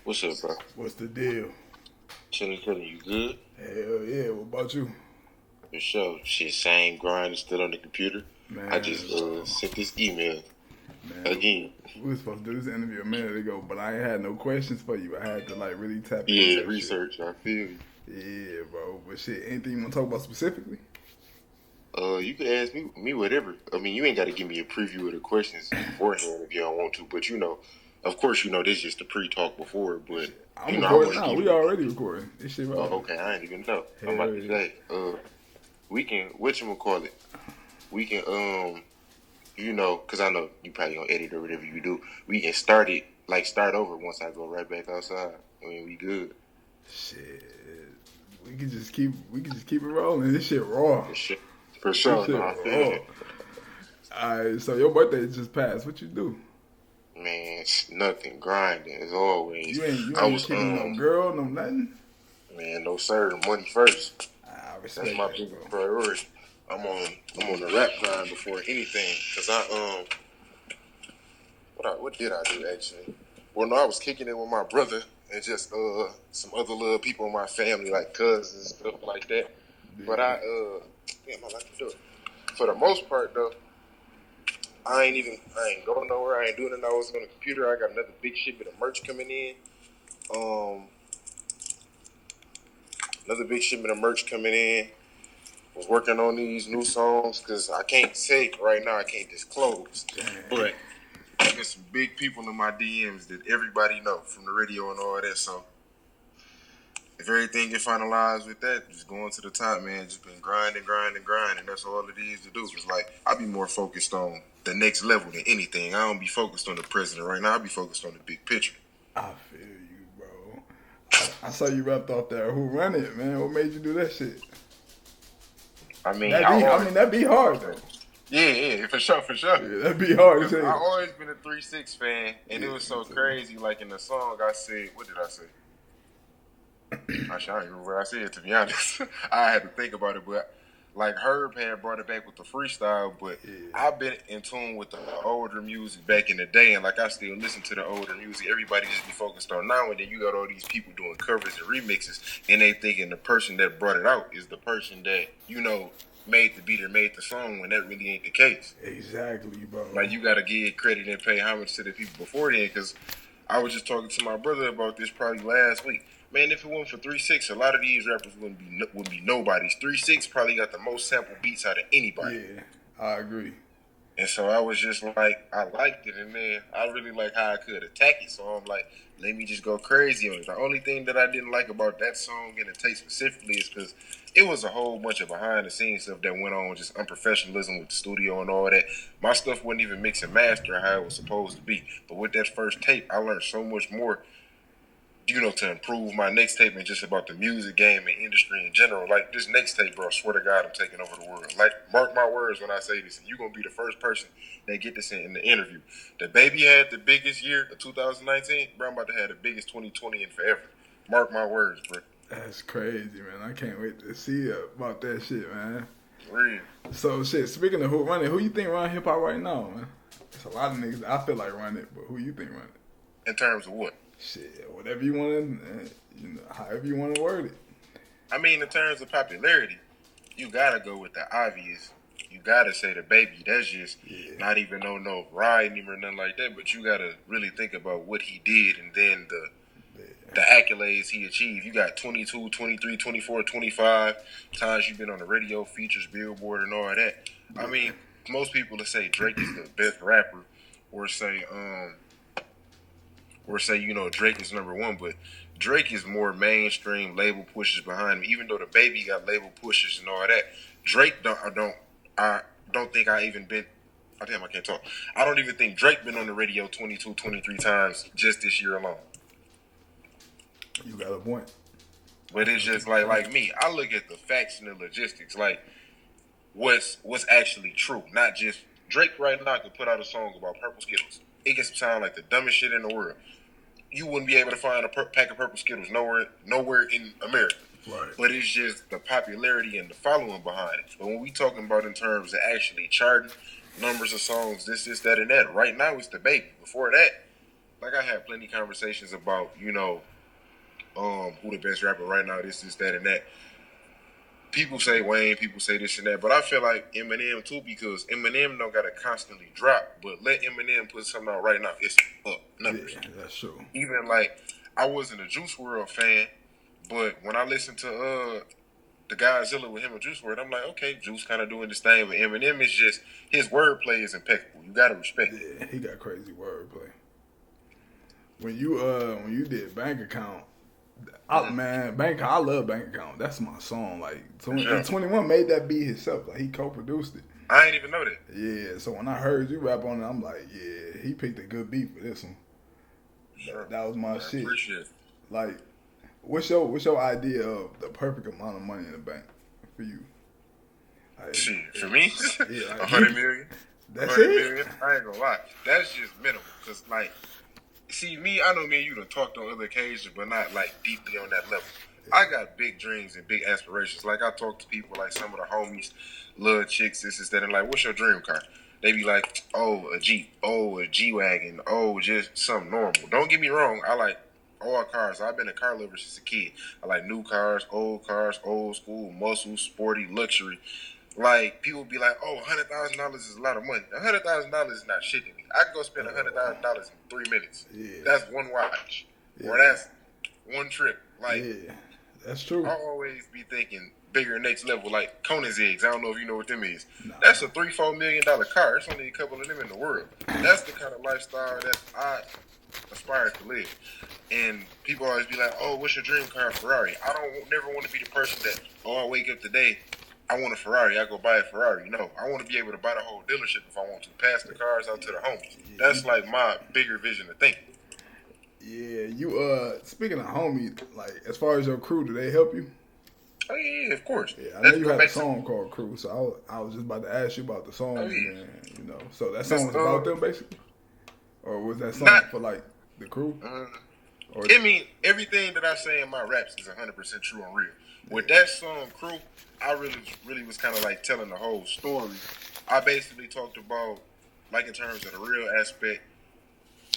What's up, bro? What's the deal? Chilling, you good? Hell yeah, what about you? For sure. Shit, same grind, still on the computer. I Man, just sent this email man, again. we were supposed to do this interview a minute ago, but I ain't had no questions for you. I had to like really tap into Yeah, that shit. research, I feel you. Yeah, bro. But shit, anything you want to talk about specifically? You can ask me whatever. I mean, you ain't got to give me a preview of the questions beforehand if you don't want to, but of course, this is just a pre-talk before, but, Shit, I'm I recording want to now. give We you, already recording. This shit oh, rolling. okay, I ain't even know. I'm Hell about to yeah. say, we can, whatchamacallit, we can, because I know you probably gonna edit or whatever you do. We can start over once I go right back outside. I mean, we good. Shit. We can just keep it rolling. This shit raw. For sure. For This sure, no, shit I feel raw. that. Alright, so your birthday just passed. What you do? Man, it's nothing. Grinding as always. You I ain't was, kicking no girl, no nothing. man, no sir, money first. I That's respect my that, biggest bro. priority. I'm on the rap grind before anything. Cause what did I do actually? Well, no, I was kicking it with my brother and just some other little people in my family, like cousins and stuff like that. But Yeah. damn, I like to do it. For the most part though, I ain't going nowhere. I ain't doing it. I was on the computer. I got another big shipment of merch coming in. Um, another big shipment of merch coming in. Was working on these new songs because I can't say right now. I can't disclose, Dang. but I got some big people in my DMs that everybody know from the radio and all that. So if everything get finalized with that, just going to the top, man. Just been grinding. That's all it is to do. It's like I be more focused on the next level than anything. I don't be focused on the president right now. I be focused on the big picture. I feel you, bro. I saw you rapped off there. Who run it, man? What made you do that shit? I mean, That be, I mean, that be hard though. yeah, for sure, for sure. Yeah, that be hard as Because I hell. always been a 3-6 fan, and Yeah, it was me so too. crazy. Like in the song, I said, what did I say? Actually, I don't even remember what I said, to be honest. I had to think about it, but like Herb had brought it back with the freestyle, but Yeah, I've been in tune with the older music back in the day, and like I still listen to the older music. Everybody just be focused on now, and then you got all these people doing covers and remixes, and they thinking the person that brought it out is the person that, made the beat or made the song, when that really ain't the case. exactly, bro. Like, you got to give credit and pay homage to the people before then, because I was just talking to my brother about this probably last week. Man, if it wasn't for 3-6, a lot of these rappers wouldn't be nobodies. 3-6 probably got the most sample beats out of anybody. Yeah, I agree. And so I was just like, I liked it, and then I really like how I could attack it. So I'm like, let me just go crazy on it. The only thing that I didn't like about that song and the tape specifically is because it was a whole bunch of behind the scenes stuff that went on, just unprofessionalism with the studio and all that. My stuff wasn't even mix and master how it was supposed to be. But with that first tape, I learned so much more, to improve my next tape and just about the music game and industry in general. Like this next tape, bro, I swear to God, I'm taking over the world. Like, mark my words when I say this, and you're gonna be the first person that get this in the interview. The baby had the biggest year of 2019, bro. I'm about to have the biggest 2020 in forever. Mark my words, bro. That's crazy, man. I can't wait to see about that shit, man. Real. So shit. Speaking of who run it, who you think run hip hop right now, man? There's a lot of niggas I feel like run it, but who you think run it? In terms of what? Shit, whatever you want to, however you want to word it. I mean, in terms of popularity, you gotta go with the obvious. You gotta say the baby. That's just Yeah, not even no riding him or nothing like that. But you gotta really think about what he did, and then the yeah, accolades he achieved. You got 22, 23, 24, 25 times you've been on the radio, features, Billboard, and all that. I yeah. mean, most people will say Drake is the best rapper, or say Drake is number one, but Drake is more mainstream, label pushes behind him. Even though the baby got label pushes and all that, Drake I don't think I even been. Oh, damn, I can't talk. I don't even think Drake been on the radio 22, 23 times just this year alone. You got a point. But it's just like me. I look at the facts and the logistics, like what's actually true, not just Drake right now could put out a song about purple Skittles. It can sound like the dumbest shit in the world. You wouldn't be able to find a pack of purple Skittles nowhere in America. Right. But it's just the popularity and the following behind it. But when we talking about in terms of actually charting numbers of songs, this, that, and that, right now it's the baby. Before that, like I had plenty of conversations about, who the best rapper right now, this, that, and that. People say Wayne, people say this and that, but I feel like Eminem too because Eminem don't gotta constantly drop. But let Eminem put something out right now, it's up numbers. Yeah, that's true. Even like I wasn't a Juice World fan, but when I listened to the Godzilla with him and Juice WRLD, I'm like, okay, Juice kind of doing this thing, but Eminem is just his wordplay is impeccable. You gotta respect it. Yeah, he got crazy wordplay. When you did Bank Account, I love Bank Account. That's my song. Like, Yeah. 21 made that beat himself. Like, he co-produced it. I ain't even know that. Yeah, so when I heard you rap on it, I'm like, yeah, he picked a good beat for this one. Sure. That was my I shit. appreciate it. Like, what's your idea of the perfect amount of money in the bank for you? Like, Shit, for me, yeah, like, 100 million. That's 100 it? million. I ain't gonna lie. That's just minimal. Cause like, see me, I know me and you done talked on other occasions, but not like deeply on that level. I got big dreams and big aspirations. Like I talk to people, like some of the homies, little chicks, this is that, and like, what's your dream car? They be like, oh, a Jeep, oh, a G-Wagon, oh, just something normal. Don't get me wrong, I like all cars. I've been a car lover since a kid. I like new cars, old school, muscle, sporty, luxury. Like people be like, "Oh, $100,000 is a lot of money." $100,000 is not shit to me. I can go spend $100,000 in 3 minutes. Yeah. That's one watch, or Yeah. that's one trip. Like Yeah, that's true. I always be thinking bigger, next level. Like Koenigsegg's. I don't know if you know what them is. Nah. That's a $3-4 million car. There's only a couple of them in the world. That's the kind of lifestyle that I aspire to live. And people always be like, "Oh, what's your dream car?" Ferrari. I don't never want to be the person that, "Oh, I wake up today, I want a Ferrari. I go buy a Ferrari." No, I want to be able to buy the whole dealership if I want to. Pass the cars out to the homies. That's like my bigger vision of thinking. Yeah, you speaking of homies, like as far as your crew, do they help you? Oh yeah, of course. Yeah, I know Let's you go had a back to song called Crew, so I was just about to ask you about the song, Oh, yeah. man. You know, so that song was about them basically, or was that song Not- for like the crew? Or I mean, everything that I say in my raps is 100% true and real. With that song, Crew, I really was kind of like telling the whole story. I basically talked about, like in terms of the real aspect,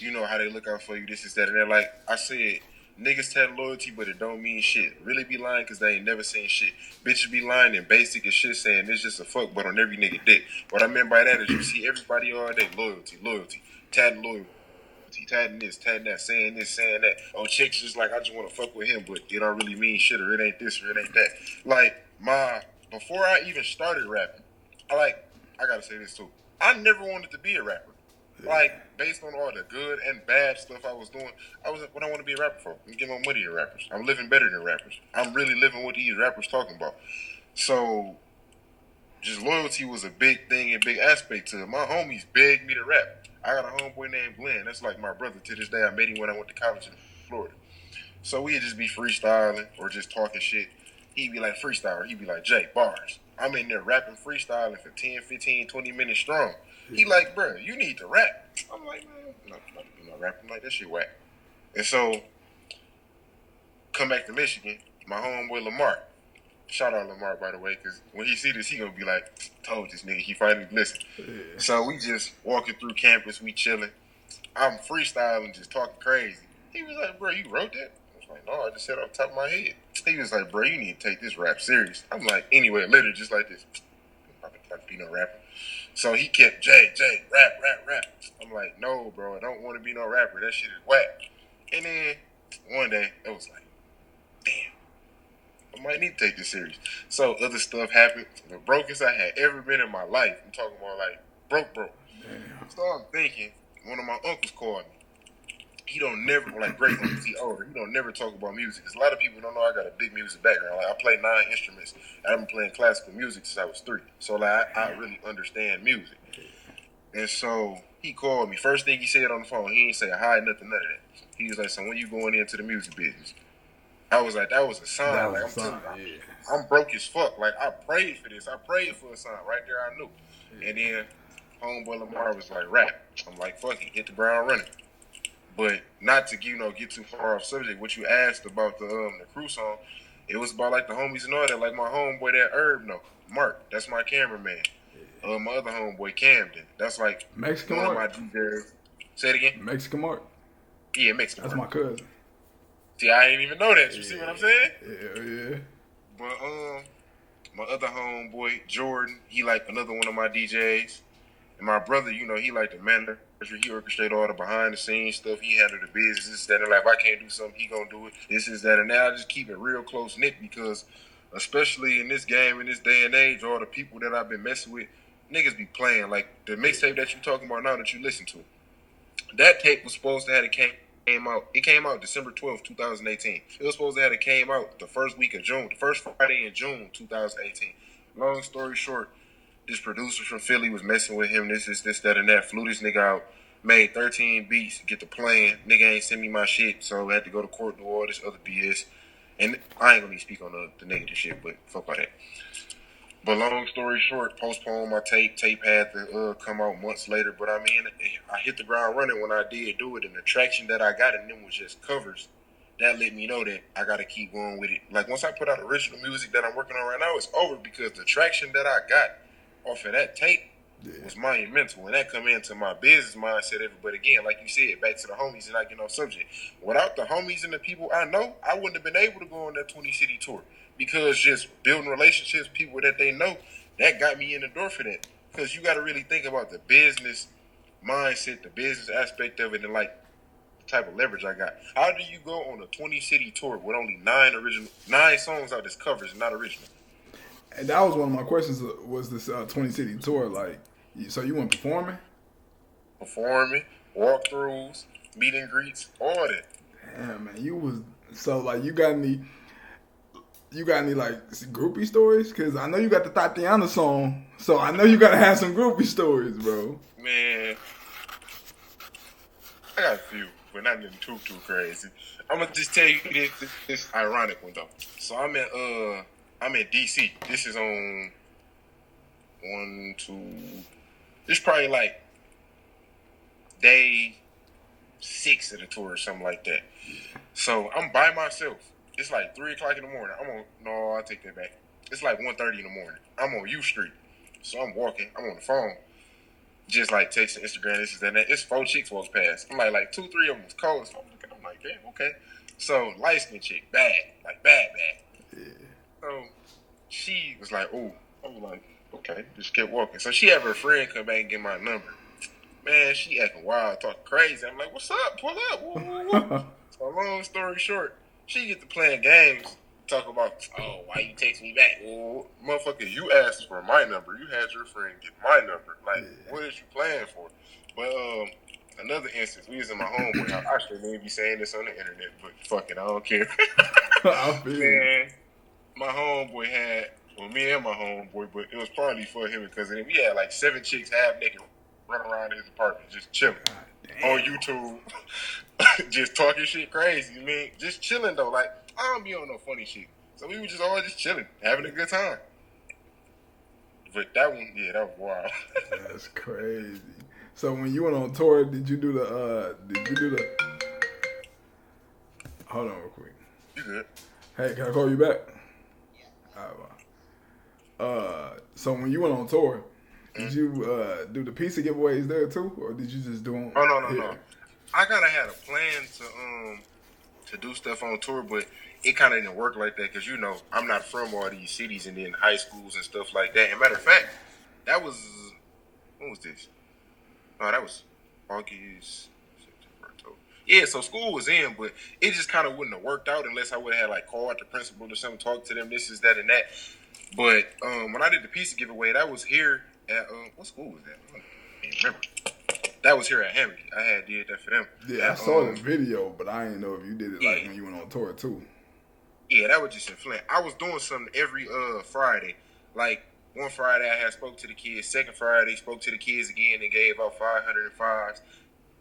you know, how they look out for you, this is that, and that. Like I said, niggas tell loyalty, but it don't mean shit. Really be lying because they ain't never seen shit. Bitches be lying and basic as shit saying it's just a fuck, but on every nigga dick. What I meant by that is you see everybody all day, loyalty, tatting loyalty. Tatting this, tatting that, saying this, saying that. Oh, chicks just like I just want to fuck with him, but it don't really mean shit, or it ain't this, or it ain't that. Like before I even started rapping, I gotta say this too. I never wanted to be a rapper. Like based on all the good and bad stuff I was doing, I was like, what I want to be a rapper for? I'm getting more money than rappers. I'm living better than rappers. I'm really living what these rappers talking about. So just loyalty was a big thing and big aspect to it. My homies begged me to rap. I got a homeboy named Glenn. That's like my brother to this day. I met him when I went to college in Florida. So we'd just be freestyling or just talking shit. He'd be like freestyle. He'd be like, Jay, bars. I'm in there rapping, freestyling for 10, 15, 20 minutes strong. He like, bro, you need to rap. I'm like, man, I'm not rapping like that shit whack. And so, come back to Michigan, my homeboy Lamar. Shout out Lamar, by the way, because when he see this, he gonna be like, told this nigga, he finally listened. Yeah. So we just walking through campus, we chilling. I'm freestyling, just talking crazy. He was like, bro, you wrote that? I was like, no, I just said it off the top of my head. He was like, bro, you need to take this rap serious. I'm like, anyway, literally just like this. I'm not to be no rapper. So he kept, Jay, rap. I'm like, no, bro, I don't want to be no rapper. That shit is whack. And then one day, it was like, damn. I might need to take this serious. So other stuff happened. The brokest I had ever been in my life. I'm talking about like broke. Damn. So I'm thinking, one of my uncles called me. He don't never, like great uncles, he older. He don't never talk about music. Because a lot of people don't know I got a big music background. Like I play 9 instruments. And I've been playing classical music since I was 3. So like I really understand music. And so he called me. First thing he said on the phone, he ain't say hi, nothing, none of that. He was like, so when you going into the music business? I was like, that was a sign. That like was a I'm sign, telling you, yeah. I'm broke as fuck. Like I prayed for this. I prayed for a sign. Right there I knew. Yeah. And then homeboy Lamar was like, rap. I'm like, fuck it, hit the ground running. But not to get too far off subject. What you asked about the crew song, it was about like the homies and all that. Like my homeboy that Herb no, Mark, that's my cameraman. My other homeboy Camden, that's like Mexican one of my Mark. DJs. Say it again. Mexican Mark. Yeah, Mexican, That's bro. my cousin. See, I didn't even know that. You see what I'm saying? Yeah. But my other homeboy Jordan, he like another one of my DJs, and my brother, you know, he like the manager. He orchestrate all the behind the scenes stuff. He handle the business, this, that, and like. If I can't do something, he gonna do it. This is that, and now I just keep it real close knit because, especially in this game, in this day and age, all the people that I've been messing with, niggas be playing. Like the mixtape that you talking about now that you listen to, that tape was supposed to have came out. It came out December 12th, 2018. It was supposed to have came out the first week of June, the first Friday in June 2018. Long story short, this producer from Philly was messing with him. This, that, and that. Flew this nigga out. Made 13 beats. Get the plan. Nigga ain't send me my shit, so I had to go to court, do all this other BS. And I ain't gonna even speak on the negative shit, but fuck all that. But long story short, postponed my tape. Tape had to come out months later. But I mean, I hit the ground running when I did do it, and the traction that I got in them was just covers. That let me know that I got to keep going with it. Like once I put out original music that I'm working on right now, it's over because the traction that I got off of that tape was monumental, and that come into my business mindset. Everybody again, like you said, back to the homies and not getting off subject. Without the homies and the people I know, I wouldn't have been able to go on that 20 city tour because just building relationships, people that they know, that got me in the door for that. Because you got to really think about the business mindset, the business aspect of it, and like the type of leverage I got. How do you go on a 20 city tour with only nine songs out that's covers and not original? And that was one of my questions. Was this 20 city tour like? So you went performing? Performing, walkthroughs, meet and greets, all that. Damn, man, you was so like you got any like groupie stories? Cause I know you got the Tatiana song, so I know you gotta have some groupie stories, bro. Man, I got a few, but not nothing too crazy. I'm gonna just tell you this ironic one though. So I'm in DC. This is on one, two. This probably like day 6 of the tour or something like that. So I'm by myself. It's like 3 o'clock in the morning. I take that back. It's like 1:30 in the morning. I'm on U Street. So I'm walking. I'm on the phone. Just like texting Instagram, this is that. It's 4 chicks walks past. I'm like 2, 3 of them was cold. So I'm like, damn, okay. So light skin chick, bad. Like bad. Yeah. So she was like, oh. I was like, okay. Just kept walking. So she had her friend come back and get my number. Man, she acting wild, talking crazy. I'm like, what's up? Pull up. Woo. So long story short, she get to playing games, talk about, oh, why you text me back? Well, motherfucker, you asked for my number. You had your friend get my number. Like, what is you playing for? But another instance, we was in my homeboy house. I shouldn't even be saying this on the internet, but fuck it, I don't care. I feel Man, my homeboy had, well, me and my homeboy, but it was partly for him because we had like 7 chicks half naked running around his apartment, just chilling on YouTube, just talking shit crazy, man. Just chilling though, like I don't be on no funny shit. So we were just all just chilling, having a good time. But that one, yeah, that was wild. That's crazy. So when you went on tour, did you do the? Hold on real quick. You good? Hey, can I call you back? Yeah. All right, so when you went on tour, did you do the pizza giveaways there too, or did you just do them? Oh no. I kinda had a plan to do stuff on tour, but it kind of didn't work like that because I'm not from all these cities and then high schools and stuff like that. And matter of fact, that was when was this? No, that was August, September, October. Yeah, so school was in, but it just kind of wouldn't have worked out unless I would have had like called the principal or something, talk to them. This is that and that. But when I did the pizza giveaway, that was here at what school was that? I can't remember. That was here at Hamilton. I had did that for them. Yeah, I saw the video, but I didn't know if you did it like when you went on tour too. Yeah, that was just in Flint. I was doing something every Friday. Like one Friday I had spoke to the kids. Second Friday spoke to the kids again and gave out 505s.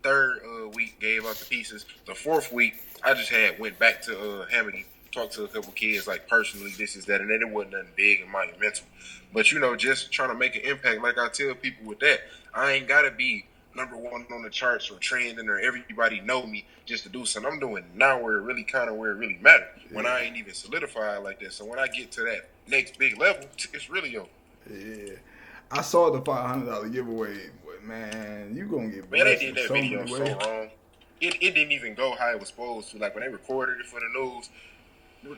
Third week gave out the pieces. The fourth week I just went back to Hamilton, talked to a couple kids like personally, this is that, and then it wasn't nothing big and monumental. But just trying to make an impact. Like I tell people with that, I ain't gotta be number one on the charts or trending or everybody know me just to do something. I'm doing now where it really matters. Yeah. When I ain't even solidified like that. So when I get to that next big level, it's really over. Yeah. I saw the $500 giveaway, but man, you gonna get blessed. Man, they did that video so wrong. it didn't even go how it was supposed to. Like when they recorded it for the news,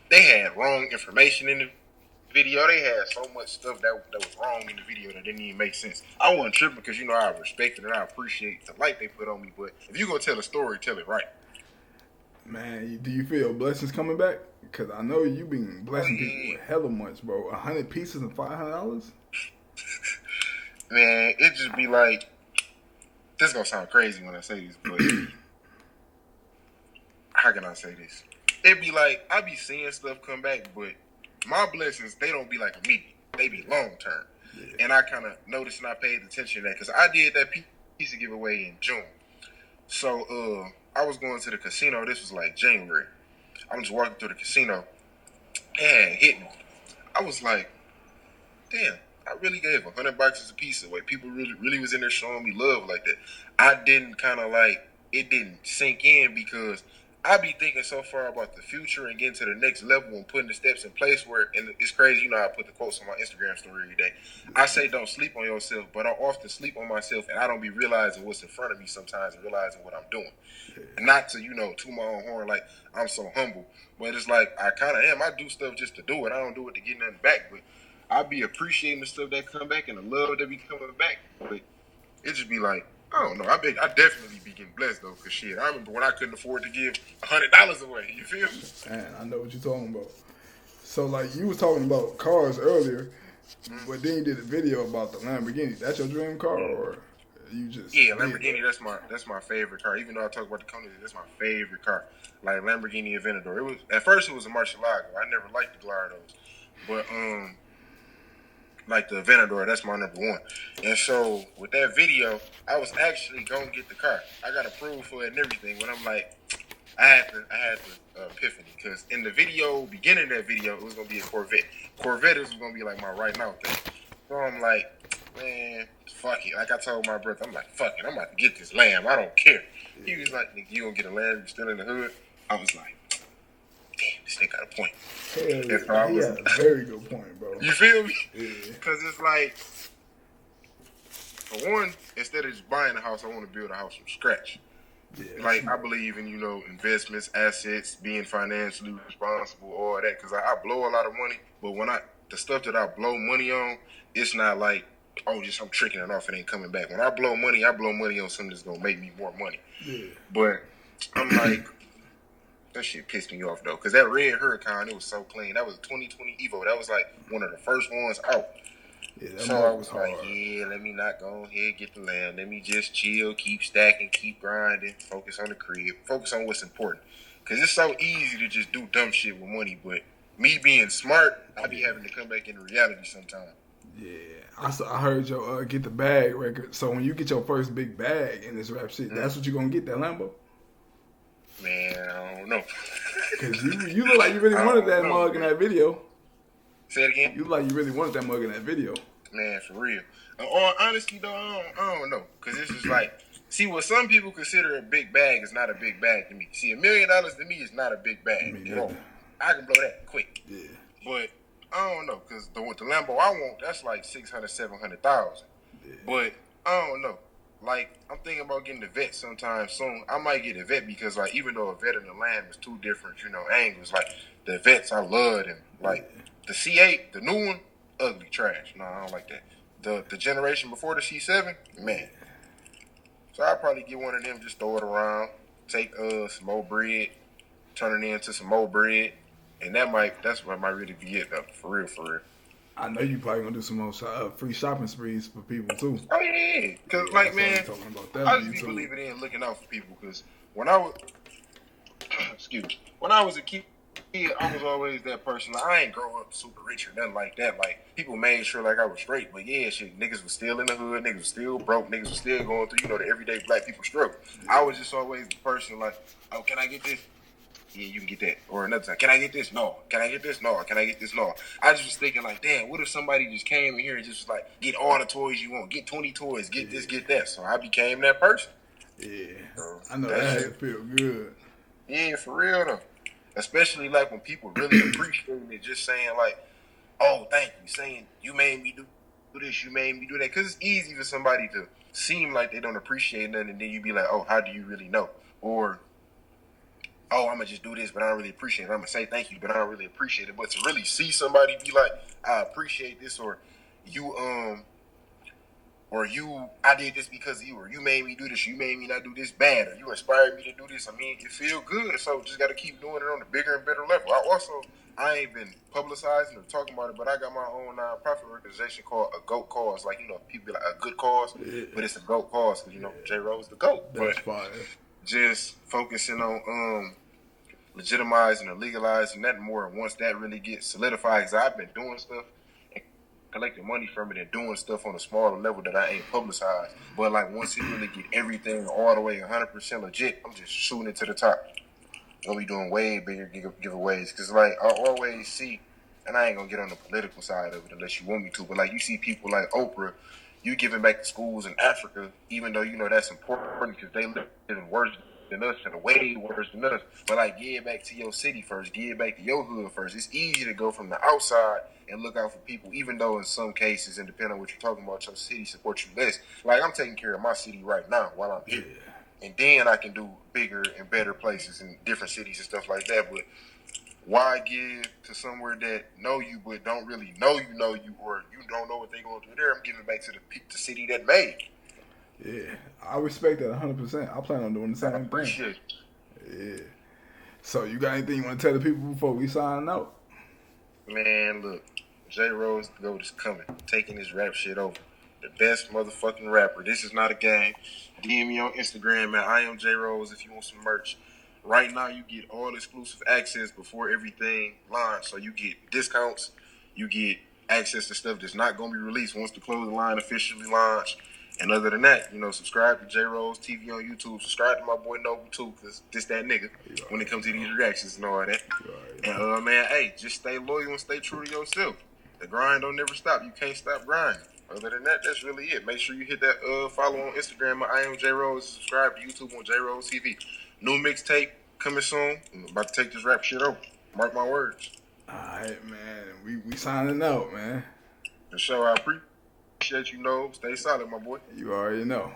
they had wrong information in the video. They had so much stuff that was wrong in the video that didn't even make sense. I wasn't tripping because I respect it and I appreciate the light they put on me. But if you gonna tell a story, tell it right. Man, do you feel blessings coming back? Because I know you been Oh blessing people yeah, with hella much, bro. 100 pieces and $500. man. It just be like this. Gonna sound crazy when I say this, but how can I say this? It be like I be seeing stuff come back, but my blessings they don't be like immediate. They be long term, and I kind of noticed and I paid attention to that because I did that piece of giveaway in June. So I was going to the casino. This was like January. I'm just walking through the casino and hit me. I was like, damn, I really gave $100 as a piece away. People really was in there showing me love like that. I didn't kind of like it didn't sink in because I be thinking so far about the future and getting to the next level and putting the steps in place where and it's crazy. I put the quotes on my Instagram story every day. I say don't sleep on yourself, but I often sleep on myself and I don't be realizing what's in front of me sometimes and realizing what I'm doing. Not to toot my own horn like I'm so humble, but it's like I kind of am. I do stuff just to do it. I don't do it to get nothing back, but I be appreciating the stuff that come back and the love that be coming back. But it just be like I don't know. I definitely be getting blessed though, cause shit. I remember when I couldn't afford to give $100 away. You feel me? Man, I know what you're talking about. So, like, you was talking about cars earlier, but then you did a video about the Lamborghini. That's your dream car, or you just Yeah, Lamborghini. That's my favorite car. Even though I talk about the company, that's my favorite car. Like Lamborghini Aventador. It was at first it was a Murcielago. I never liked the Gallardos, but like the Aventador, that's my number one. And so with that video, I was actually gonna get the car. I got approved for it and everything. But I'm like, I had the epiphany because in the video, beginning of that video, it was gonna be a Corvette. Corvette was gonna be like my right now thing. So I'm like, man, fuck it. Like I told my brother, I'm like, fuck it. I'm about to get this Lamb. I don't care. He was like, nigga, you gonna get a Lamb? You still in the hood? I was like, damn, this nigga got a point. Hell, he had a very good point, bro. You feel me? Yeah. Because it's like, for one, instead of just buying a house, I want to build a house from scratch. Yeah, like I believe in investments, assets, being financially responsible, all that. Because I blow a lot of money, but the stuff that I blow money on, it's not like just I'm tricking it off and ain't coming back. When I blow money on something that's gonna make me more money. Yeah. But I'm like, that shit pissed me off though, because that red Huracan, it was so clean. That was a 2020 Evo. That was like one of the first ones out. Yeah, that So I was hard. like, let me not go ahead get the Lamb. Let me just chill, keep stacking, keep grinding, focus on the crib, focus on what's important. Because it's so easy to just do dumb shit with money, but me being smart, I be having to come back into reality sometimes. Yeah, I heard your get the bag record. So when you get your first big bag in this rap shit, that's what you gonna get, that Lambo? Man, I don't know. Because you look like you really wanted that mug in that video. Say it again? You look like you really wanted that mug in that video. Man, for real. Or honestly, though, I don't know. Because it's just like, see, what some people consider a big bag is not a big bag to me. See, $1 million to me is not a big bag at all. I can blow that quick. Yeah. But I don't know, because the Lambo I want, that's like 600, 700,000. Yeah. But I don't know. Like, I'm thinking about getting the Vet sometime soon. I might get a Vet because, like, even though a Vet and a Lamb is two different, angles, like, the Vets, I love them. Like, the C8, the new one, ugly trash. No, I don't like that. The generation before the C7, man. So I'll probably get one of them, just throw it around, take some more bread, turn it into some more bread, and that's what might really be it though, for real, for real. I know you probably gonna do some more free shopping sprees for people too. Oh yeah, because like man, I just be believing in looking out for people. Because when I was, when I was a kid, I was always that person. Like, I ain't grow up super rich or nothing like that. Like people made sure like I was straight, but yeah, shit, niggas was still in the hood, niggas was still broke, niggas was still going through the everyday black people struggle. I was just always the person like, oh, can I get this? Yeah, you can get that. Or another time, can I get this? No. Can I get this? No. Can I get this? No. I just was thinking like, damn, what if somebody just came in here and just was like, get all the toys you want, get 20 toys, get this, get that. So I became that person. Yeah, so I know that had to feel good. Yeah, for real though. Especially like when people really appreciate it, just saying like, oh, thank you, saying you made me do this, you made me do that. Because it's easy for somebody to seem like they don't appreciate nothing, and then you be like, oh, how do you really know? or oh, I'm gonna just do this, but I don't really appreciate it. I'm gonna say thank you, but I don't really appreciate it. But to really see somebody be like, I appreciate this, you I did this because of you, or you made me do this, you made me not do this bad, or you inspired me to do this. I mean, it feel good, so just got to keep doing it on a bigger and better level. I ain't been publicizing or talking about it, but I got my own nonprofit organization called A GOAT Cause. Like, people be like a good cause, but it's a GOAT cause because J. Rose the GOAT. That's But fire. just focusing on legitimizing or legalizing that more. Once that really gets solidified, because I've been doing stuff and collecting money from it and doing stuff on a smaller level that I ain't publicized. But like once it really get everything all the way 100% legit, I'm just shooting it to the top. I'll be doing way bigger giveaways because like I always see, and I ain't gonna get on the political side of it unless you want me to, but like you see people like Oprah, you giving back to schools in Africa, even though that's important because they live in worse than us and way worse than us. But like give back to your city first, give back to your hood first. It's easy to go from the outside and look out for people, even though in some cases, and depending on what you're talking about, your city supports you less. Like I'm taking care of my city right now while I'm here. And then I can do bigger and better places in different cities and stuff like that. But why give to somewhere that know you but don't really know you, or you don't know what they're going through there? I'm giving back to the city that made. Yeah, I respect that 100%. I plan on doing the same I appreciate thing. Yeah. So you got anything you want to tell the people before we sign out? Man, look, J. Rose the GOAT is coming, taking this rap shit over. The best motherfucking rapper. This is not a game. DM me on Instagram, man. I am J. Rose if you want some merch. Right now, you get all exclusive access before everything launch. So you get discounts. You get access to stuff that's not going to be released once the clothing line officially launch. And other than that, subscribe to J. Rose TV on YouTube. Subscribe to my boy Noble too, because this that nigga when it comes to these reactions and all that. And man, hey, just stay loyal and stay true to yourself. The grind don't never stop. You can't stop grinding. Other than that, that's really it. Make sure you hit that follow on Instagram at I am J Rose. Subscribe to YouTube on J Rose TV. New mixtape coming soon. I'm about to take this rap shit over. Mark my words. Alright, man. We signing out, man. For sure, I appreciate you. Stay solid, my boy. You already know.